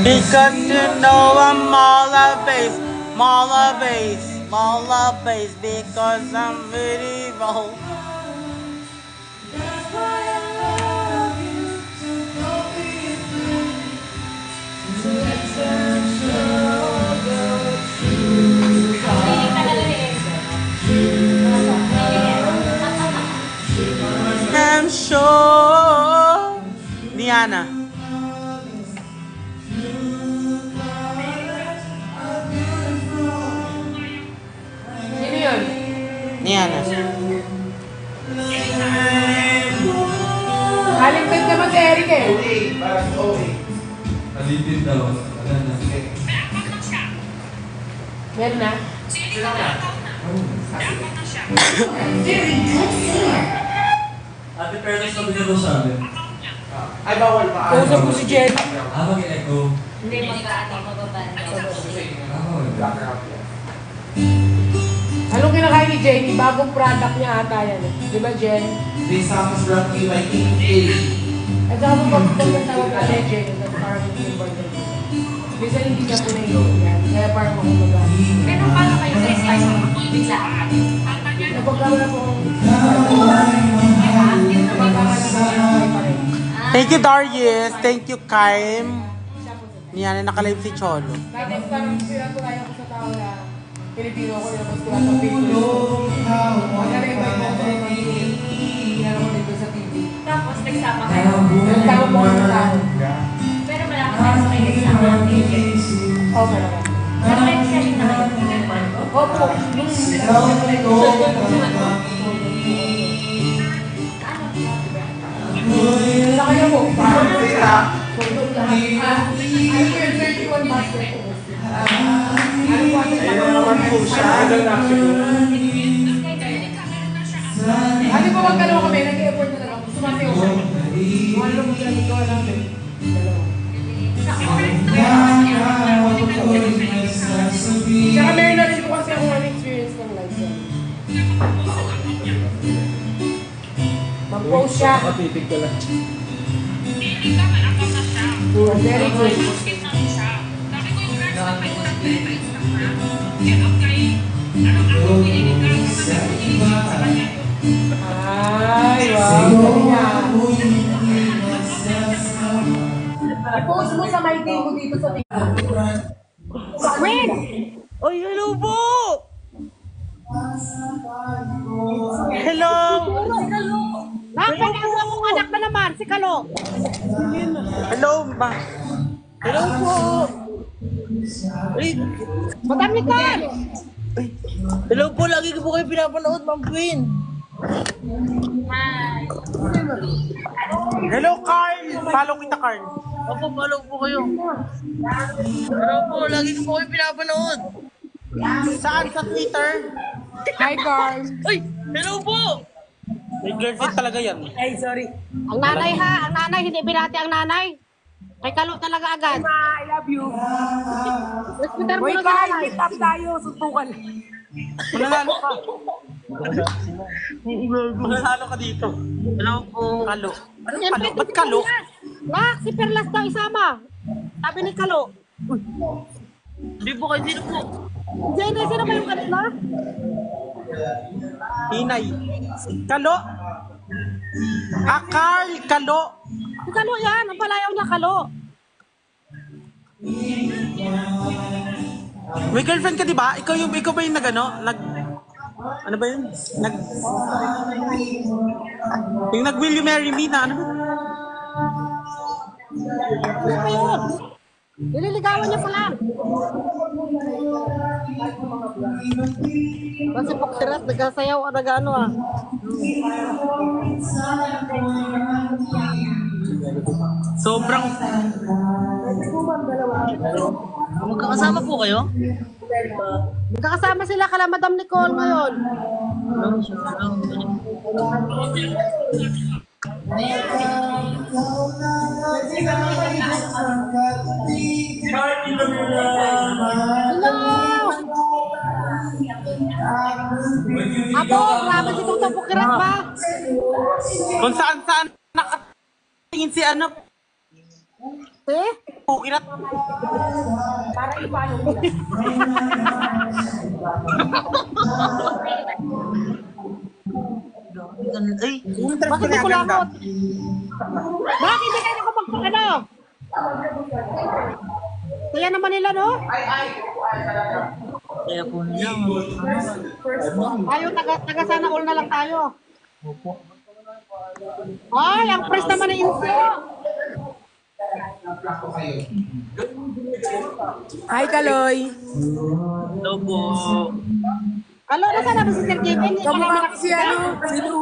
Because you know I'm all a base, all a base, because I'm really bold. That's why I love you, don't be afraid to attention the truth. I'm sure. Diana. Sino yun? Diana. Aling naman si Eric eh. Alipin daw. Wala na. Meron na? Ate Perlas na biniro sa amin. Ay, bawal pa. Kausap ko si Jen. Mag-echo. Hindi, mababa. Anong kinakain ni Jenny? Bagong product niya ata yan eh. Di ba Jen? This song is brought to you by King A. At saka mo pagkakasawag ka na Jen, that's parang important. Minsan hindi niya po naiintindihan. Kaya parang makumaga. Pero paano kayo sa spice mo? Bigla. Napagkawala po akong Thank you, Darius. Thank you, Kaim. Diana, nakalive si Cholo. Kahit next time, pinatulayan ko sa tao na Pilipino ko yung mas tuwa sa Facebook. Magka-revite mo ako ng pinano ko dito sa TV. Tapos nagsama kayo. Nagkaroon mo ng tao. Pero malapit tayo sa kayo nagsama ng agent. Oo, meron ka. Pero kayo session na kayo. Opo. Sa kanya po. Ano po yung 31 basket? Ayun naman po siya. Ano po magkano kami? Nag-effort na lang. Sumati ako. Ano po sila nagawa namin? Tsaka meron na rin po kasi ako ang experience ng live yan. Mag-post siya. Nakatitig ka lang. Very good. Ay, wow. Galing niya. I-post mo sa my team mo dito sa TikTok. Red! Oy, hello po! Hello! Nakapag-awa akong anak na naman, si Kalo. Hello, ma. Hello po! Ay, Madam Nicole! hello po, lagi ko po kayo pinapanood, Ma'am Queen. Hello, Carl! Follow kita, Carl. Opo, follow po kayo. Hello po, lagi ko po kayo pinapanood. Saan? Sa Twitter? Hi, guys. Ay, hello po! May girlfriend talaga yan. Ay, sorry. Ang nanay ha, ang nanay, hindi binati ang nanay. Kay Kalo talaga agad. I love you. Hospital mo Wait, na guys. nanay. Meet up tayo. Suntukan. Mananalo ka. Mananalo ka dito. Hello po. Kalo. Ano Siyempre, Kalo? Ba't Kalo? Nak, si Perlas daw isama. Sabi ni Kalo. Hindi po kayo, sino po? Jenny, sino ba yung kanina? Inay. Kalo? Ah, Carl, Kalo. Si Kalo yan, ang palayaw niya Kalo. May girlfriend ka, di ba? Ikaw ba yung ano ba yun? Yung Will You Marry Me na, ano ba? Ano ba yun? Nililigawan niya pa lang. Kasi pagsirat, nagkasayaw, nag-ano ah. Sobrang... Magkakasama po kayo? Magkakasama sila kala Madam Nicole ngayon. Hello! Apo, grabe si Tutong Pukirat ba? Kung saan nakatingin si ano? Si Si? Pukirat. Para i-follow nila. Ay, Bakit di ko langot? Bakit hindi kayo nakapagpakano? Kaya naman nila, no? kaya po nila. Tayo, taga sana all na lang tayo. Ay, ang press naman ni Inso. Hi, Kaloy. Hello po. Kalo, nasa na ba si Sir Kevin? Kamukha ko si ano? Sino?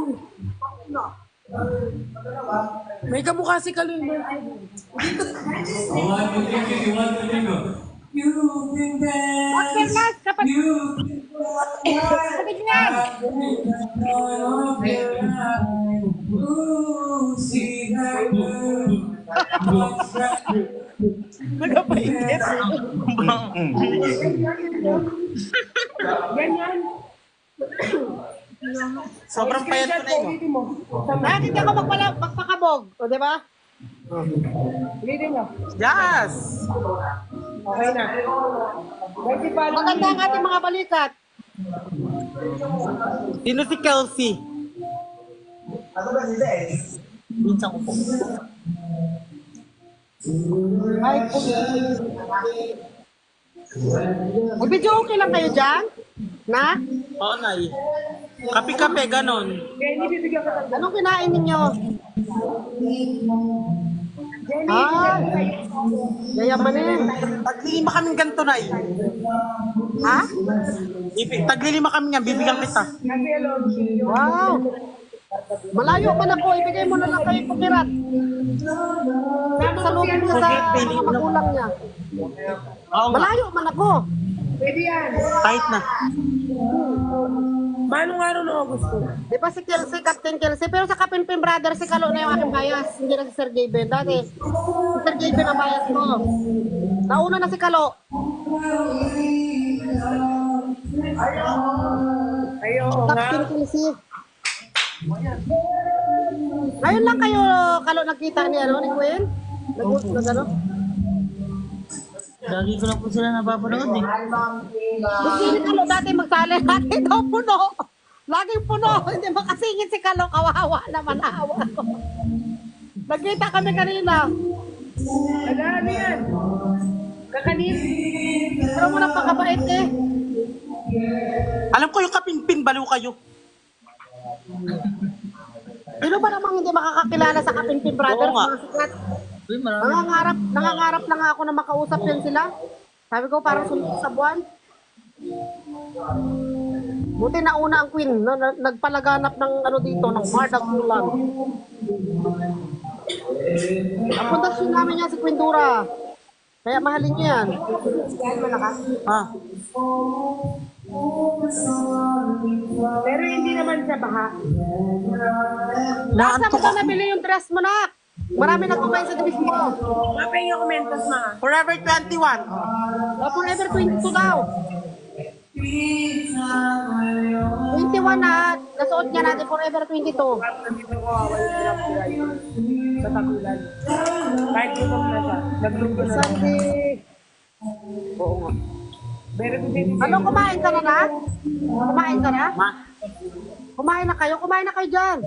May kamukha si Kaloy. Bakit mas? Kapit niya. Nagpapainit. Ganyan. Sobrang payat ko na yun. Ulitin mo. Bakit ako magpakabog? O, di ba? Ulitin mo. Yes! Okay na. Guys, i-follow Maganda ang ating mga balikat. Sino si Kelsey? Minsan ko po. Ay, mag-video okay lang kayo dyan? Na? Oo, Nay. Kape-kape, ganon. Jenny, bibigyan ka ng... Anong kinain ninyo? Jenny, Ah, yayamanin. Taglilima kaming ganito, Nay. Ha? Taglilima kami niyan, bibigyan kita. Happy alone. Wow! Malayo man ako, ibigay mo na lang kay Pukirat. Sa lubin niya sa mga magulang niya. Oo nga, Malayo man ako. Pwede yan. kahit na. Manong araw ng August ko. Di ba si Kelsey, Captain Kelsey? Pero sa Kapinpin Brothers, si Kalo na yung aking bias. Hindi na si Sir Javen. Dati, si Sir Javen ang bias ko. Nauna na si Kalo. Ayoko nga. Captain Kelsey. Ngayon lang kayo, Kalo, nagkita ni, ano, ni Gwen? Nag-ano? Lagi ko lang po sila napapanood eh. Gusto ni Kalo dati magsali. Dati daw puno. Laging puno. Hindi makasingit si Kalo. Kawawa naman. Awa ko. Nagkita kami kanina. Ano yan? Kakanin. Pero mo nang pagkabait eh. Alam ko yung kapinpin, baliw kayo. Sino ba namang hindi makakakilala sa Kapinpin Brothers? Oo nga. Mga sikat. Nangangarap na nga ako na makausap yun sila. Sabi ko parang sunod sa buwan. Buti nauna ang Queen. Nagpalaganap ng ano dito, ng Mardang Ulan. Ang pundasyon namin niya si Queen Dura. Kaya mahalin niyo yan. Ha? Pero hindi naman sa baha. Nasa mo ka nabili yung dress mo na? Marami nagkumay sa dress mo. Mapay yung komentos, ma. Forever 21. Forever 22 daw. 21 na. Nasuot niya natin Forever 22. Dito ko awal drop sa tagulan. Kahit gutom na siya. Nagluto na. Sunday. Oo nga. Pero hindi Ano, kumain ka na na? Kumain ka na? Ma, Kumain na kayo dyan.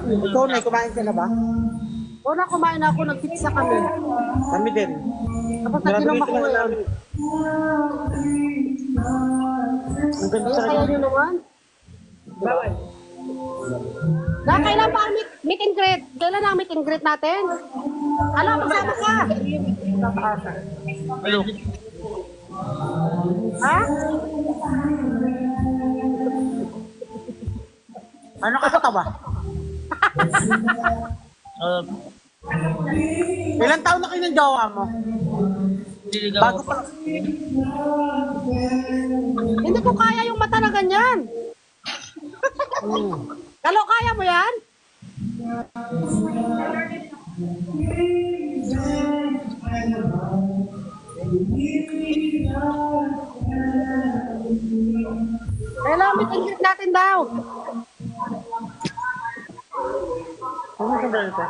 ikaw na, kumain ka na ba? O na, kumain na ako, nagpizza kami. Kami din. Tapos nag-inom ako ngayon. Ang ganda Kaya talaga. nyo naman. bawal. Kailan pa ang meet and greet? Kailan ang meet and greet natin? Alam, magsama ka. Hello. Ha? Ano ka patawa? Ilang taon na kayo ng jowa mo? Bago pa lang. Hindi ko kaya yung mata na ganyan. Kalo, kaya mo yan? Kailangan meet and greet natin daw. Ano sa brand ka?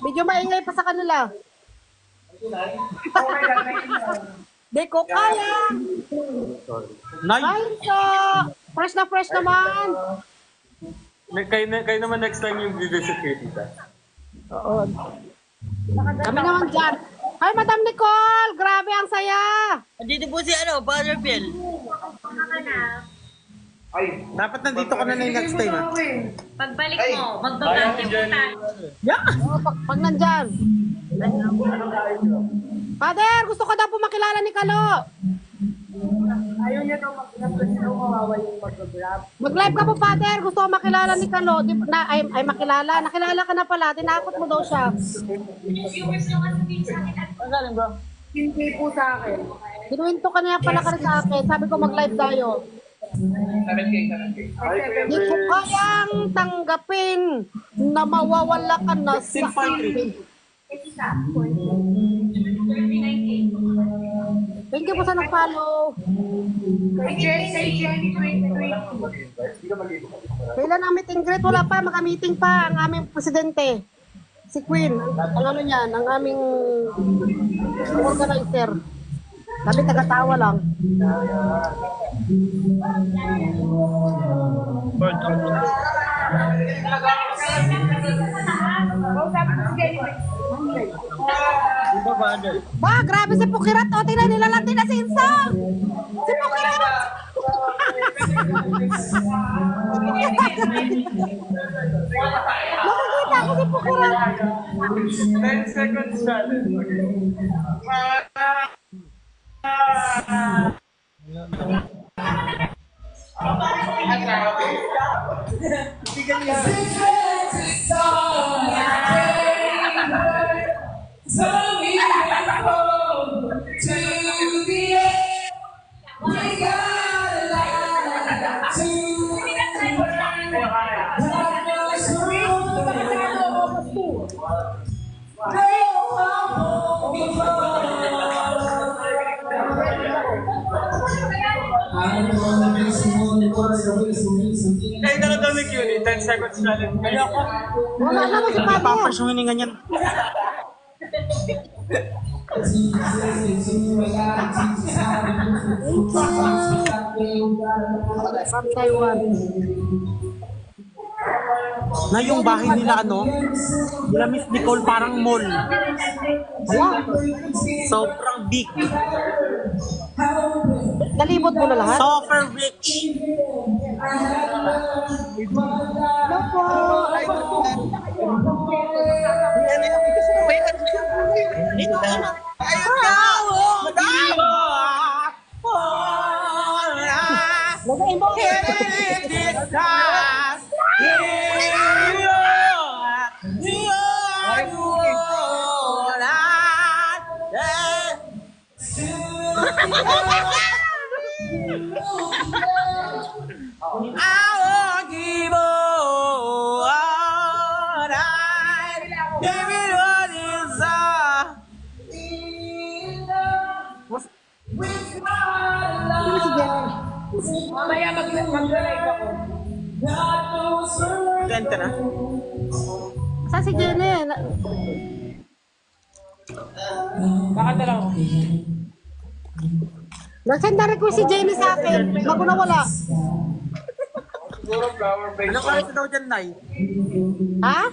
Medyo maingay pa sa kanila. Di ko kaya. Nay! Ay, so, fresh naman. Kayo naman next time yung visit kayo, tita. Oo. Kami naman dyan. Hi, Madam Nicole! Grabe, ang saya! Andito po si Father Bill. Dapat nandito ka na next time, ha? Pagbalik mo, magbabante mo tayo. Yeah! Oh, pag nandyan. Father, gusto ko daw po makilala ni Kalo. Ayaw niya daw mawawa yung mag-grab. Mag-live ka po, Father. Gusto ko makilala ni Kalo. Ay, makilala. Nakilala ka na pala. Tinakot mo daw siya. Viewers yung sasabihin sa akin at Ang galing ba? Hindi po sa akin. Kinuwento ka niya pala ka rin sa akin. Sabi ko mag-live tayo. Hindi ko kayang tanggapin na mawawala ka na sa akin. Thank you po sa nag-follow. Kay Jenny 2020. Kailan ang meeting greet? Wala pa. Maka-meeting pa ang aming presidente. Si Queen. Ang ano niyan, ang aming organizer. Sabi taga-tawa lang. Ba, grabe si Pukirat. O, tingnan nila lang din na si Insang. Si Pukirat. Nakikita ko si Pukirat. 10 seconds challenge. Kayo na lang daw ni Cutie, 10 seconds challenge. Kaya ako. Wala naman si Father. Pampers yung hininga niyan. From Taiwan. Na yung bahay nila nila Miss Nicole parang mall. Wala. Sobrang big. Nalibot mo na lahat? Super rich. Hello po. Lagayin mo. Sino si Jenny? Mamaya mag-live ako. Ganda na. Saan si Jenny? Baka dalaw. Nag-send na request si Jenny sa akin. Bago na wala. Anong oras na daw dyan, Nay? Ha?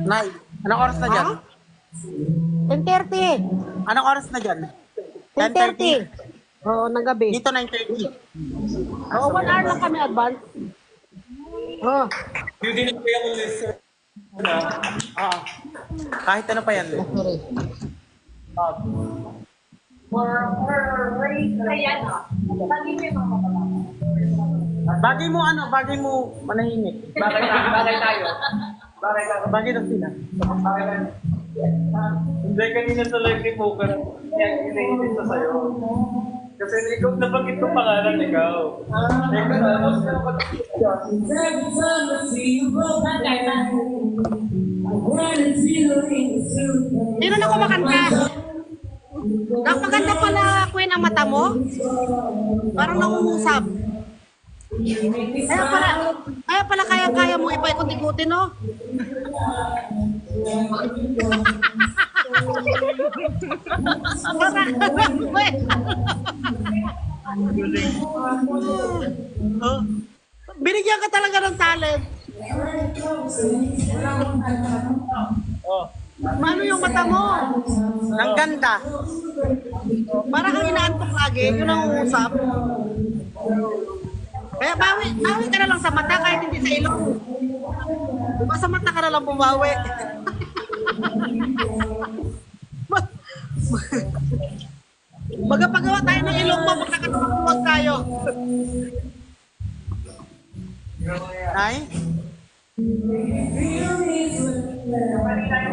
Nay, anong oras na dyan? Ha? 10:30. Anong oras na dyan? 10:30. Oo, ng gabi. Dito 9:30. Oo, 1 hour lang kami advance. Oo. Yung dinig ko yung list. Oo. Kahit ano pa yan. Sorry. Kaya no, pagin mo yung mga kapatid. Bagay mo manahimik. Bagay tayo. Bagay daw sila. Hindi, kanina sa live ni Poker, yan, iniinis na sa'yo. Kasi ikaw, nabanggit ko pangalan, ikaw. Sino na kumakanta? Maganda pala, Queen, ang mata mo. Parang nangungusap. Kaya pala kaya mo ipaikot-ikutin, no? Binigyan ka talaga ng talent. Oh. Mano yung mata mo? Ang ganda. Parang kang inaantok lagi, yun ang uusap. Kaya bawi ka na lang sa mata kahit hindi sa ilong. Diba sa mata ka na lang bumawi? Magpagawa tayo ng ilong mo pag nakatulog tayo. Nay?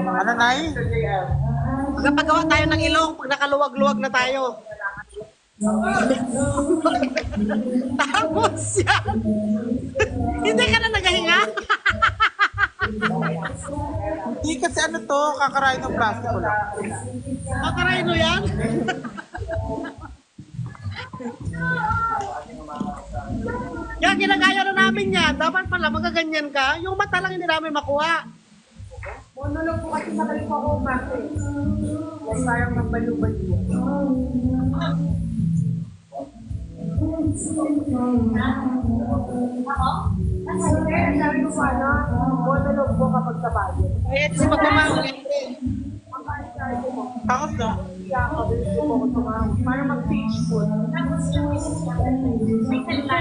Ano, Nay? Magpagawa tayo ng ilong pag nakaluwag-luwag na tayo. Tapos yan. Hindi ka na naghahinga? Hindi kasi ano to, kakarain ng plastiko lang. Makarain mo yan? Yan, ginagaya na namin yan. Dapat pala magaganyan ka. Yung mata lang hindi namin makuha. Monolog po kasi magaling po ako umarte. Kasi parang magbalo-balo. Sabi ko paano, monolog po kapag sa bayo. Eh, si magmamahal. Takot no? Kaya ako, gusto ko tumawag. Para mag-page po. Tapos yung may salita.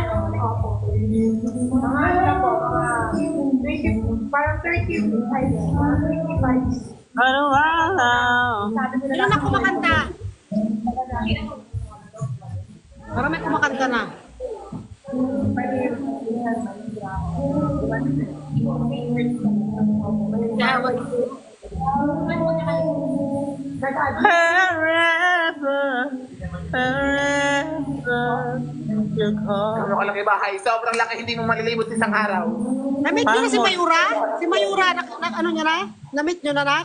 Mga ano po, mga 20, parang 35. Mga 35. Ano wala? Sabi nila Sino na kumakanta? Para may kumakanta na. Forever, forever, you call. Ano kalaki bahay? Sobrang laki, hindi mo malilimot isang araw. Na-meet nyo na si Mayura? Si Mayura, ano niya na? Na-meet nyo na na?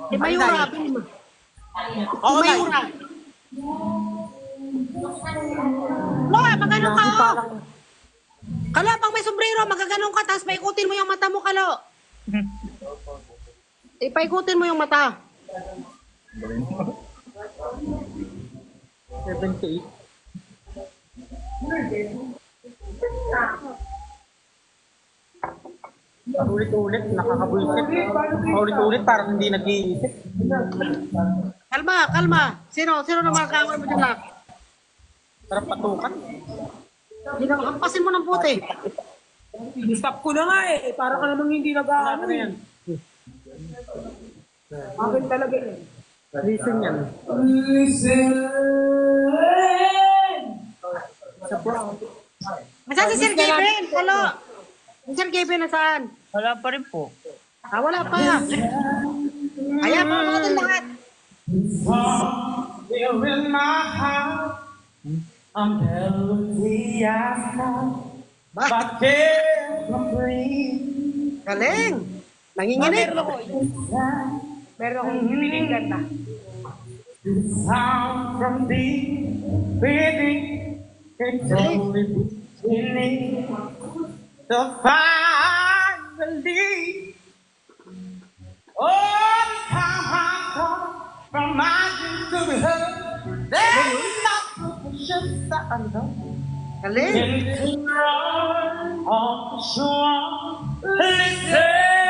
Si Mayura. Si Oo, Nay. Mayura. No, maganon ka, oh. Kalo, pag may sombrero, magaganon ka, tapos paikutin mo yung mata mo, Kalo. Ipaikutin mo yung mata. 78. Ulit-ulit, nakakabuisit. Ulit-ulit, parang hindi nag-iisip. Kalma. Sino naman kaaway mo dyan lang? Sarap patukan. Hampasin mo ng puti. stop ko na nga eh. Para ka namang hindi nag-aano yan. Akin talaga eh. Listen yan. Nasaan si Sir Gaben? Kalo. Si Sir Gaben nasaan? Wala pa rin po. Wala pa. Ayan, para natin lahat. Here in my heart, a melody I found, Ba? but can't complete. Galing. Nanginginig. Meron akong hiling ganda. Sound from deep within, it's only beginning to finally. All the time I come from my dreams to be heard, there's nothing just that I know. Galing. In the run of the shore, listen.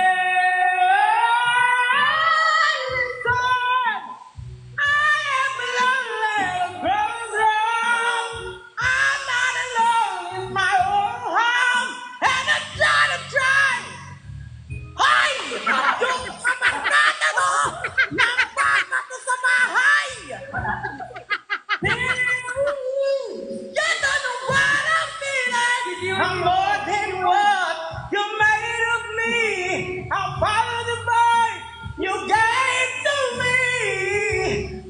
I'm more than what you made of me. I'll follow the boy you gave to me.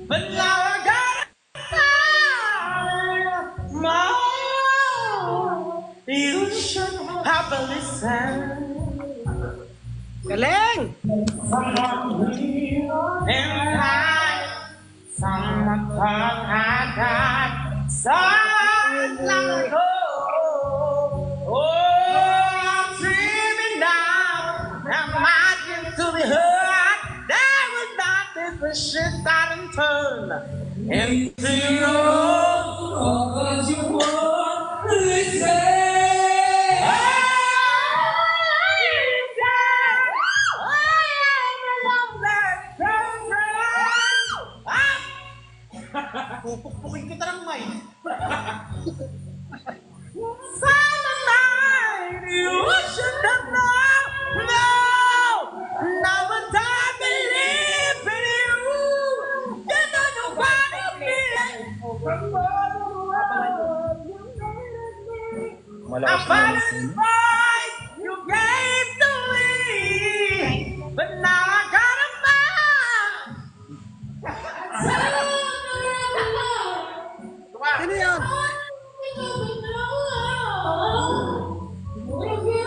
But now I gotta find my own. You should have a listen. Galing. Someone real inside. Someone thought I got. Someone like, oh, I'm dreaming now. I'm marching to the heart. There was not this vicious silent turn into your own. Cause you won't listen. Pupukpukin kita ng mic. Silent night, you should have known. No, now but I believe in you. You know you wanna be. I finally find you gave to me, but now I gotta find. Sino yun? If you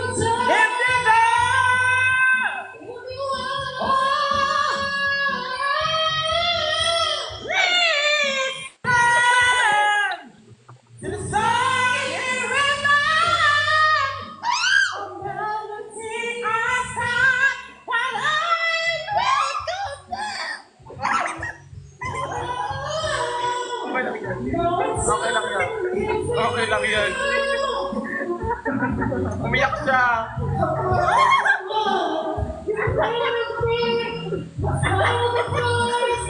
to the song here in mind, melody I start while I make you Okay lang yan. Okay lang yan. Umiyak siya.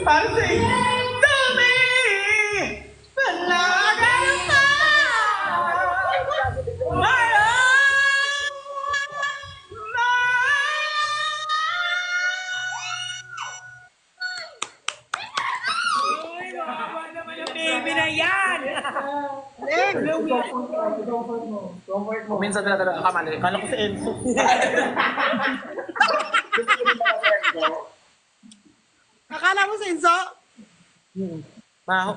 Parang say, to me, but now I gotta find my baby na yan! Minsan na talaga kamali. Kala ko si Enzo. Akala mo si Enzo? Maho.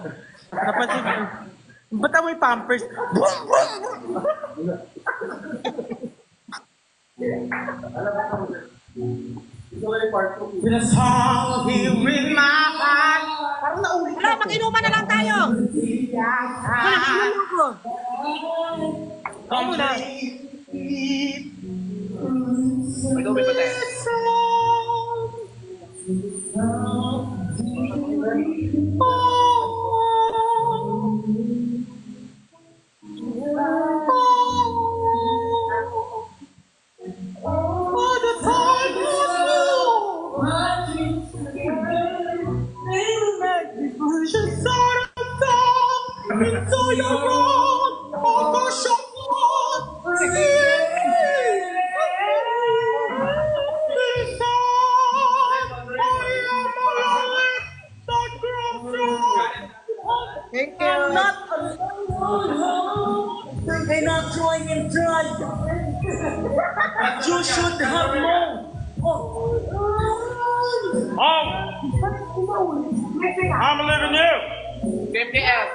Napansin ko. Ba't amoy pampers? With a song here in my heart. Parang naulit Wala, mag-inuman na lang tayo. Wala, mag-inuman ako. Come muna. May tubig ba tayo? Into your road, over Thank you. I'm not they're not trying and trying. You should have known. I'm living you. 50F.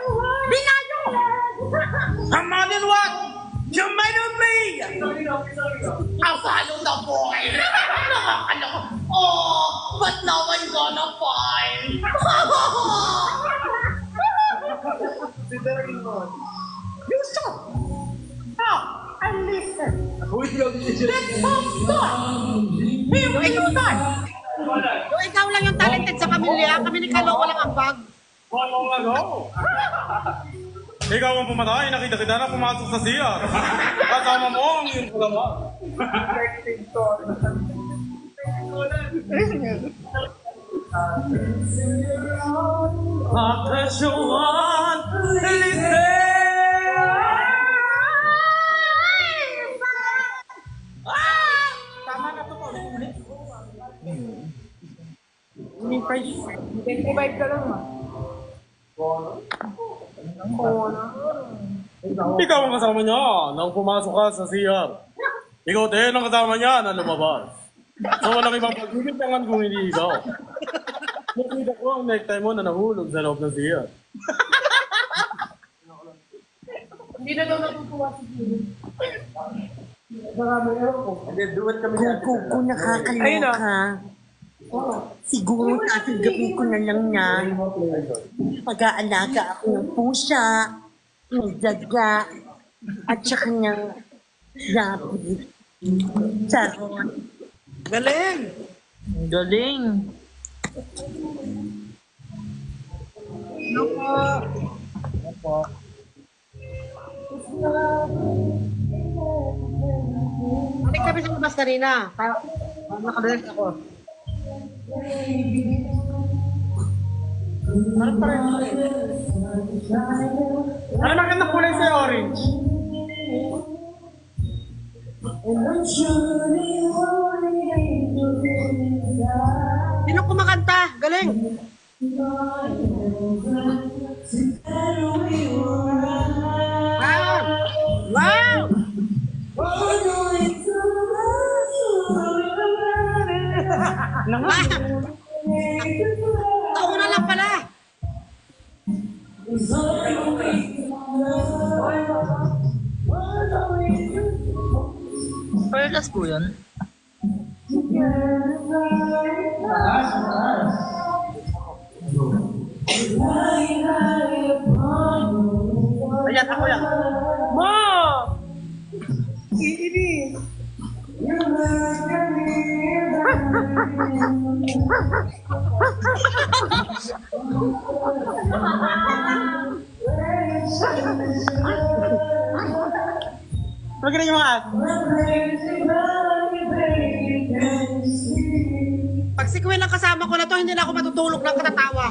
I'm on in what? You made of me. I'll follow the boy. Oh, but now I'm gonna find. You stop. Now, and listen. Let's start. Here we start. So, ikaw lang yung talented sa pamilya. Kami ni Kalo, walang ambag. Ikaw ang pumatay, nakita kita na pumasok sa siya. Kasama mo ang iyong pagama. Because you want to listen. Tama na to po. May price. 25 ka lang ah. Ikaw ang kasama niya nang pumasok ka sa CR. Ikaw din ang kasama niya na lumabas. So walang ibang pagbibitangan kung hindi ikaw. Nakita ko ang necktie mo na nahulog sa loob ng CR. Hindi na daw natutuwa si Jimmy. Kung nakakaloka, siguro tatanggapin ko na lang na pag-aalaga ako ng pusa. may daga, at saka niyang lapit. Charot. Galing! Galing. Balik kami sa labas kanina. Nakadalas ako. Ano magandang kulay sa'yo, orange? Sino kumakanta? Galing. Wow! Wow! Taon na lang pala. Perlas po yun. Ayan, ako yan. Ma! Iibi! Magaling yung mga as. Pag si Queen ang kasama ko na to, hindi na ako matutulog ng katatawa.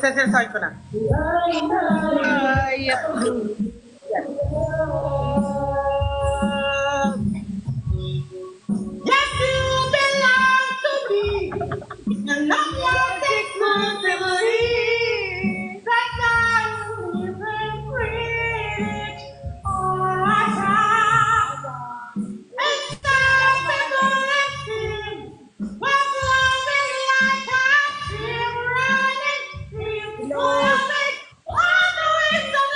Session ko na. Ay, Yes, you belong to me. And not your responsibility. That time you can preach all I have. It's time to collecting. But loving like I'm still running. It's loving all the ways of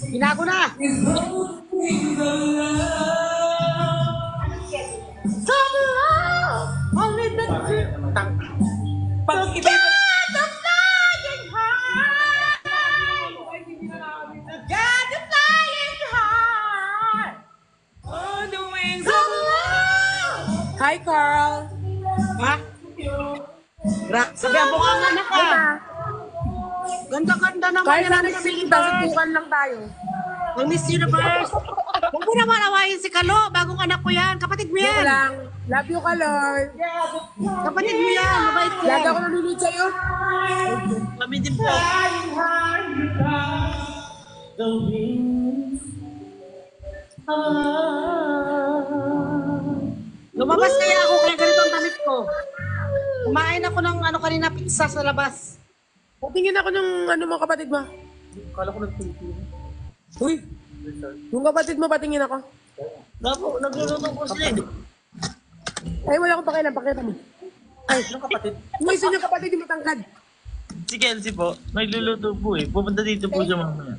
Binago na. Pag iba the flying high. Get the flying high. On the wings of love. Hi, Carl. Ha? Sabi mo ka anak ka. Ganda-ganda naman Carl, yan ang Miss namin Universe. suntukan lang tayo. Ang Miss Universe. Huwag mo naman awayin si Kalo. Bagong anak ko yan. Kapatid mo Yan yan. lang. Love you, Kalor. Kapatid mo yan. Mabait yan. Lagi ako nanonood sa'yo. Kami din po. Flying high without the wings. Lumabas kaya ako kaya ganito ang damit ko. Kumain ako ng kanina pizza sa labas. Tingin ako ng mga kapatid mo. Kala ko nag-TV. Uy, yung kapatid mo, patingin ako. Nagluluto po sila. Ay, wala akong pakialam. Pakita mo. Ay, anong kapatid? Yung isa niyang kapatid yung matangkad. Si Kelsey po, nagluluto po eh. Pupunta dito po siya mamaya.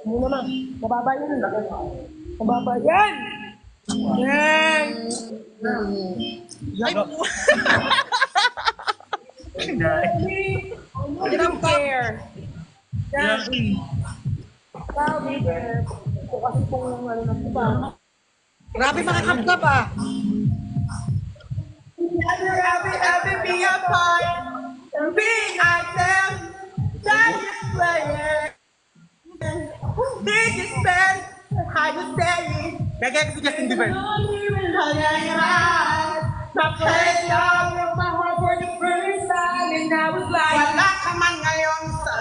Ano naman? Mababa yun. Mababa yan! Yan! I don't care. Sabi there. Ito kasi kung ano na ba? Grabe makakapkap ah. Every be a part and being ourselves. That is playing. Big is bad. How you say it? Kaya si Justin Bieber. My first love broke my heart for the first time, and I was like, wala ka man ngayon sa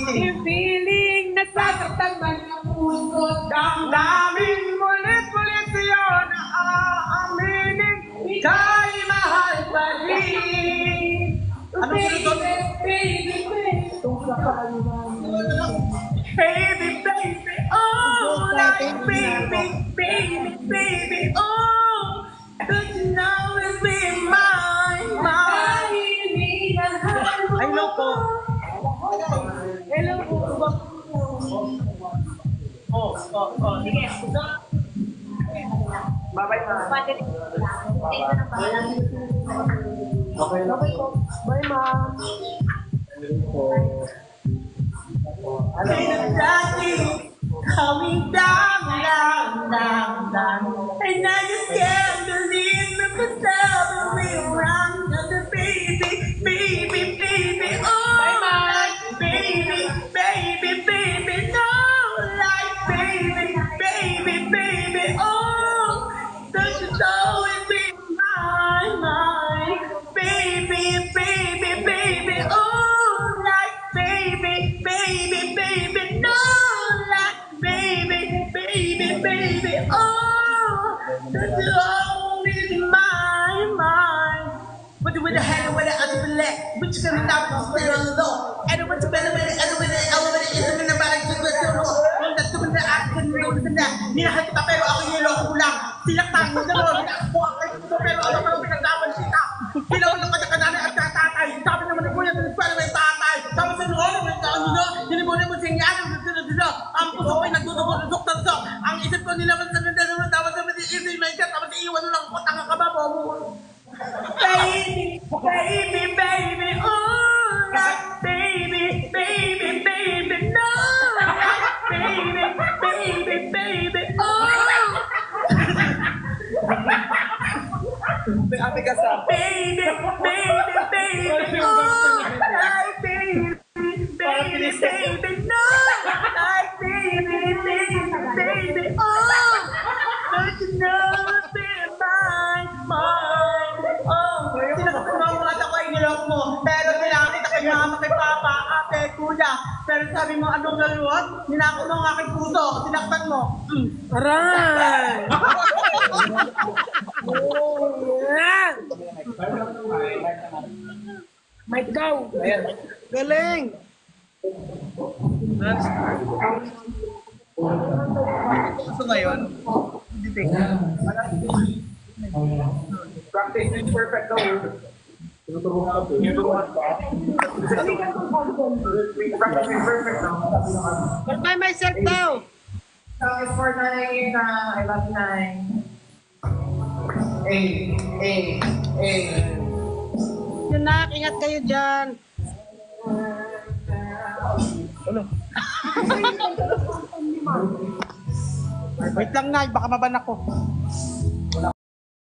Yung feeling nasasaktan man ang puso. Damdamin mulit-mulit sa'yo na aaminin ika'y mahal pa rin. Anong sunod doon? Baby, Baby, baby, oh, like baby, oh, don't you know it's been mine. Ay, loko. hello po. Sige. Bye-bye, ma. Okay lang. Bye, ma'am. Coming down, and I just can't believe the myself the way around the baby, oh, Bye, ma'am. baby, no, like baby, oh, don't you know it's been mine, baby, oh, like baby, no, like baby, oh, don't you always mine. What do with the head, with the other leg, which can stop the stay on the door, and what's better with it, and with it, elevator, isn't in the body, to the door, and that's the one that I can do with that. Nilahal kita pero ako yung loko lang. Silaktan mo gano'n, ako pero ako parang pinagdaman sita. Kailangan ng kanya-kanyanan at tatay. Sabi naman ni Kuya, pwede may tatay. Sabi sa noon, may kaano, nilimunin mo siyang ang puso ko'y nagdudukot-dukot-dukot. Ang isip ko nilaman sa ganda naman, tapos sa isip may kat, tapos iiwan mo lang ko, tanga ka ba, bobo? Baby, oh, like baby, no, like baby, oh. Ate ka sa Baby, oh, like baby, no, like baby, oh, don't you know it's been mine, oh. Sinakasama mo at ako ay nilok mo, pero tinakita kay mama, kay papa, ate, kuya, pero sabi mo anong laluwag, ninako mo ang aking puso, sinaktan mo. Aray! Might go. Galing! So ngayon, practice is perfect daw. Practice is perfect daw. But by myself daw! so it's for Nanay na I love Nanay. Yun na, ingat kayo dyan. Wait lang na, baka maban ako.